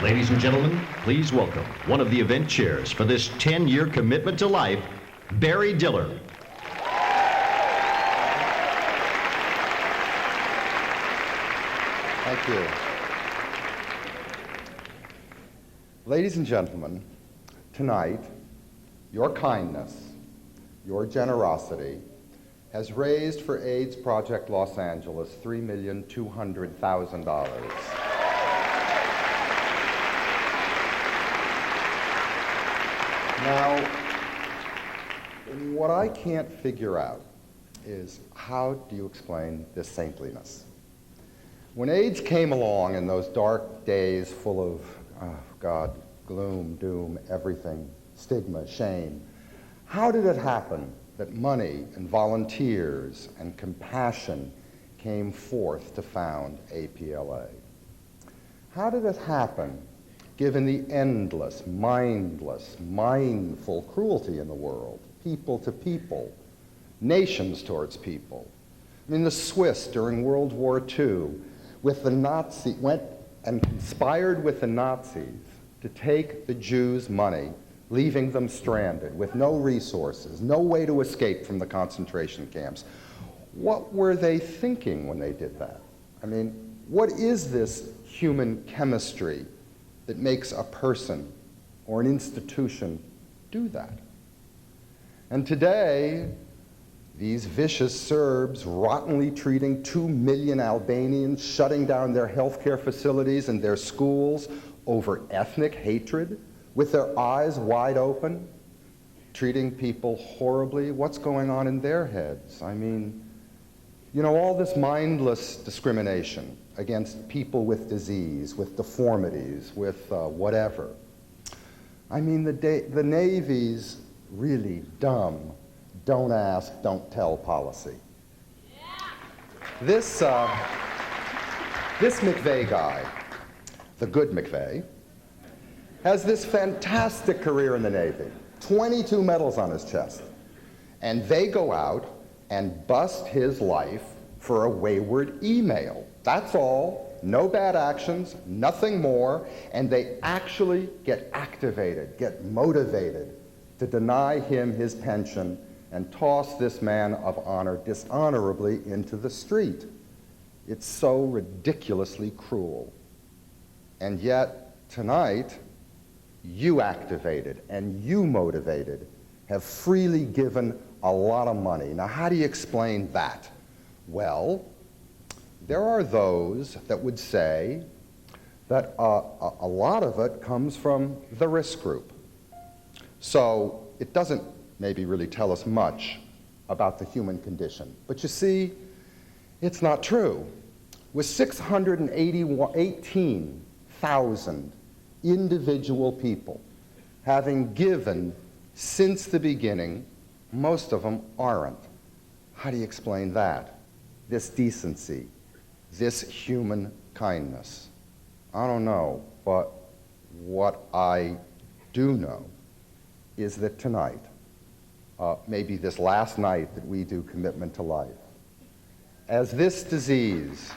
Ladies and gentlemen, please welcome one of the event chairs for this 10-year commitment to life, Barry Diller. Thank you. Ladies and gentlemen, tonight, your kindness, your generosity has raised for AIDS Project Los Angeles $3,200,000. Now, what I can't figure out is how do you explain this saintliness? When AIDS came along in those dark days full of, gloom, doom, everything, stigma, shame, how did it happen that money and volunteers and compassion came forth to found APLA? How did it happen, given the endless, mindless, mindful cruelty in the world, people to people, nations towards people? I mean, the Swiss during World War II with the Nazi, went and conspired with the Nazis to take the Jews' money, leaving them stranded with no resources, no way to escape from the concentration camps. What were they thinking when they did that? I mean, what is this human chemistry that makes a person or an institution do that? And today, these vicious Serbs rottenly treating 2 million Albanians, shutting down their healthcare facilities and their schools over ethnic hatred, with their eyes wide open, treating people horribly. What's going on in their heads? I mean, you know, all this mindless discrimination against people with disease, with deformities, with whatever. I mean, the Navy's really dumb, don't ask, don't tell policy. Yeah. This McVeigh guy, the good McVeigh, has this fantastic career in the Navy, 22 medals on his chest. And they go out and bust his life for a wayward email. That's all, no bad actions, nothing more, and they actually get activated, get motivated to deny him his pension and toss this man of honor dishonorably into the street. It's so ridiculously cruel. And yet, tonight, you activated and you motivated have freely given a lot of money. Now, how do you explain that? Well, there are those that would say that a lot of it comes from the risk group. So it doesn't maybe really tell us much about the human condition. But you see, it's not true. With 618,000 individual people having given since the beginning, most of them aren't. How do you explain that? This decency, this human kindness. I don't know, but what I do know is that tonight, maybe this last night that we do Commitment to Life, as this disease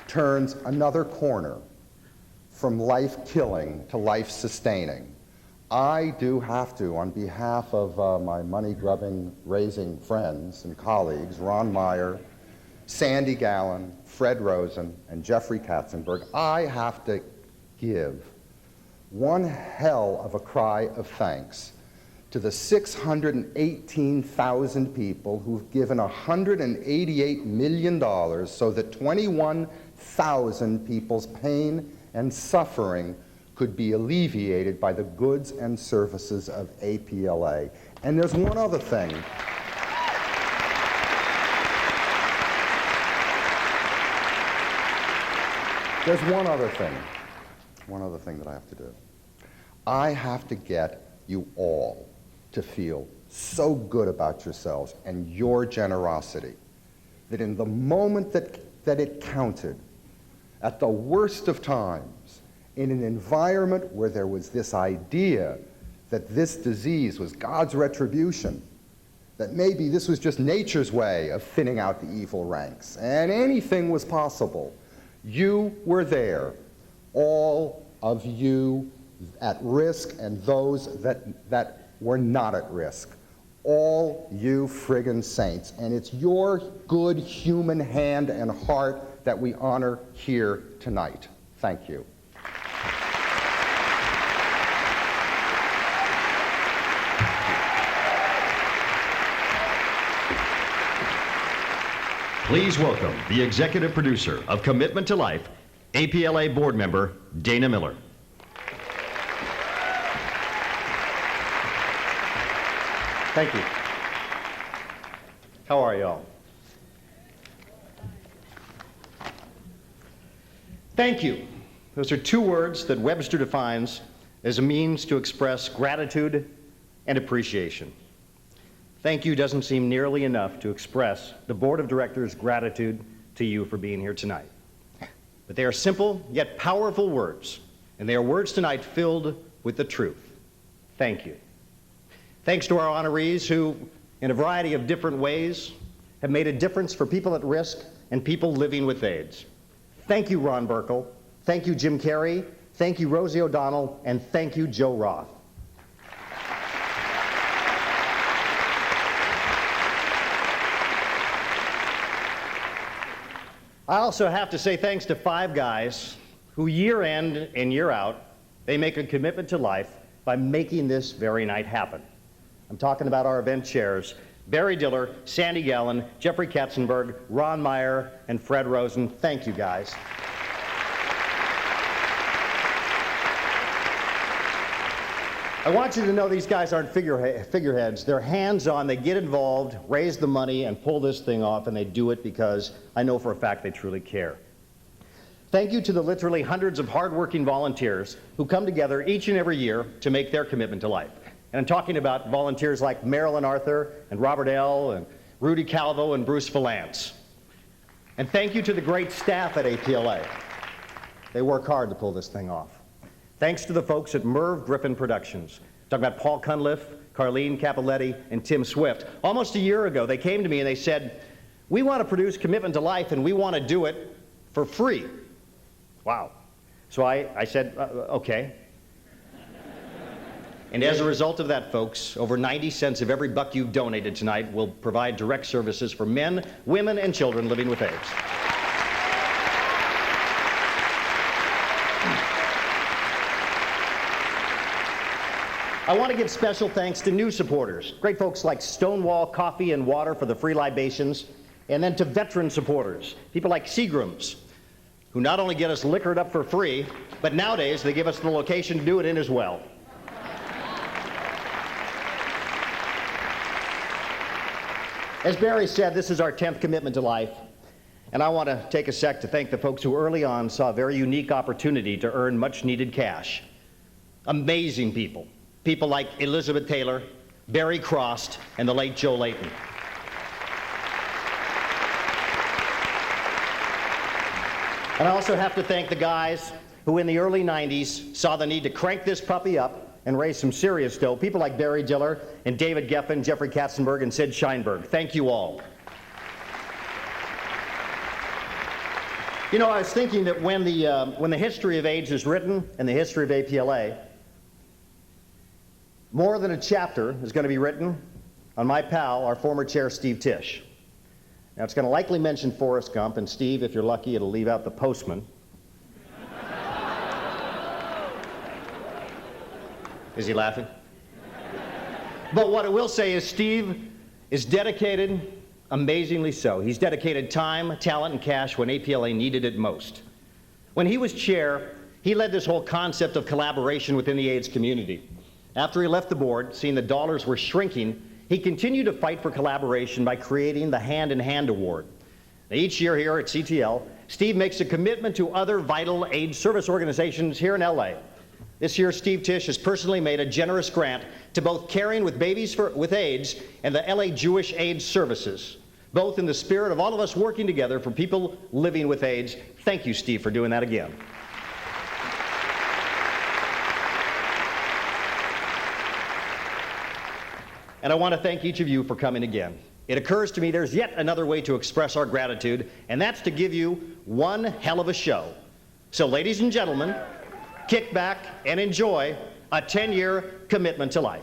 turns another corner from life-killing to life-sustaining, I do have to, on behalf of my money-grubbing, raising friends and colleagues, Ron Meyer, Sandy Gallen, Fred Rosen, and Jeffrey Katzenberg, I have to give one hell of a cry of thanks to the 618,000 people who've given $188 million so that 21,000 people's pain and suffering could be alleviated by the goods and services of APLA. And there's one other thing. There's one other thing that I have to do. I have to get you all to feel so good about yourselves and your generosity that in the moment that it counted, at the worst of times, in an environment where there was this idea that this disease was God's retribution, that maybe this was just nature's way of thinning out the evil ranks, and anything was possible, you were there, all of you at risk and those that were not at risk. All you friggin' saints. And it's your good human hand and heart that we honor here tonight. Thank you. Please welcome the executive producer of Commitment to Life, APLA board member Dana Miller. Thank you. How are y'all? Thank you. Those are two words that Webster defines as a means to express gratitude and appreciation. Thank you doesn't seem nearly enough to express the board of directors' gratitude to you for being here tonight. But they are simple yet powerful words, and they are words tonight filled with the truth. Thank you. Thanks to our honorees who, in a variety of different ways, have made a difference for people at risk and people living with AIDS. Thank you, Ron Burkle. Thank you, Jim Carey. Thank you, Rosie O'Donnell. And thank you, Joe Roth. I also have to say thanks to five guys who year in and year out, they make a commitment to life by making this very night happen. I'm talking about our event chairs, Barry Diller, Sandy Gallen, Jeffrey Katzenberg, Ron Meyer, and Fred Rosen. Thank you, guys. I want you to know these guys aren't figureheads. They're hands-on. They get involved, raise the money, and pull this thing off, and they do it because I know for a fact they truly care. Thank you to the literally hundreds of hardworking volunteers who come together each and every year to make their commitment to life. And I'm talking about volunteers like Marilyn Arthur and Robert L. and Rudy Calvo and Bruce Valance. And thank you to the great staff at APLA. They work hard to pull this thing off. Thanks to the folks at Merv Griffin Productions. Talking about Paul Cunliffe, Carlene Capoletti, and Tim Swift. Almost a year ago, they came to me and they said, we want to produce Commitment to Life and we want to do it for free. Wow. So I said, okay. And as a result of that, folks, over 90 cents of every buck you've donated tonight will provide direct services for men, women, and children living with AIDS. I want to give special thanks to new supporters, great folks like Stonewall Coffee and Water for the free libations, and then to veteran supporters, people like Seagram's, who not only get us liquored up for free, but nowadays they give us the location to do it in as well. As Barry said, this is our 10th commitment to life, and I want to take a sec to thank the folks who early on saw a very unique opportunity to earn much-needed cash. Amazing people. People like Elizabeth Taylor, Barry Crost, and the late Joe Layton. And I also have to thank the guys who in the early 90s saw the need to crank this puppy up and raise some serious dough. People like Barry Diller and David Geffen, Jeffrey Katzenberg, and Sid Sheinberg. Thank you all. You know, I was thinking that when the history of AIDS is written and the history of APLA, more than a chapter is going to be written on my pal, our former chair, Steve Tisch. Now, it's going to likely mention Forrest Gump, and Steve, if you're lucky, it'll leave out the postman. Is he laughing? But what it will say is Steve is dedicated, amazingly so. He's dedicated time, talent, and cash when APLA needed it most. When he was chair, he led this whole concept of collaboration within the AIDS community. After he left the board, seeing the dollars were shrinking, he continued to fight for collaboration by creating the Hand in Hand Award. Now, each year here at CTL, Steve makes a commitment to other vital AIDS service organizations here in LA. This year, Steve Tisch has personally made a generous grant to both Caring with Babies with AIDS and the LA Jewish AIDS Services, both in the spirit of all of us working together for people living with AIDS. Thank you, Steve, for doing that again. And I want to thank each of you for coming again. It occurs to me there's yet another way to express our gratitude, and that's to give you one hell of a show. So, ladies and gentlemen, kick back, and enjoy a 10-year commitment to life.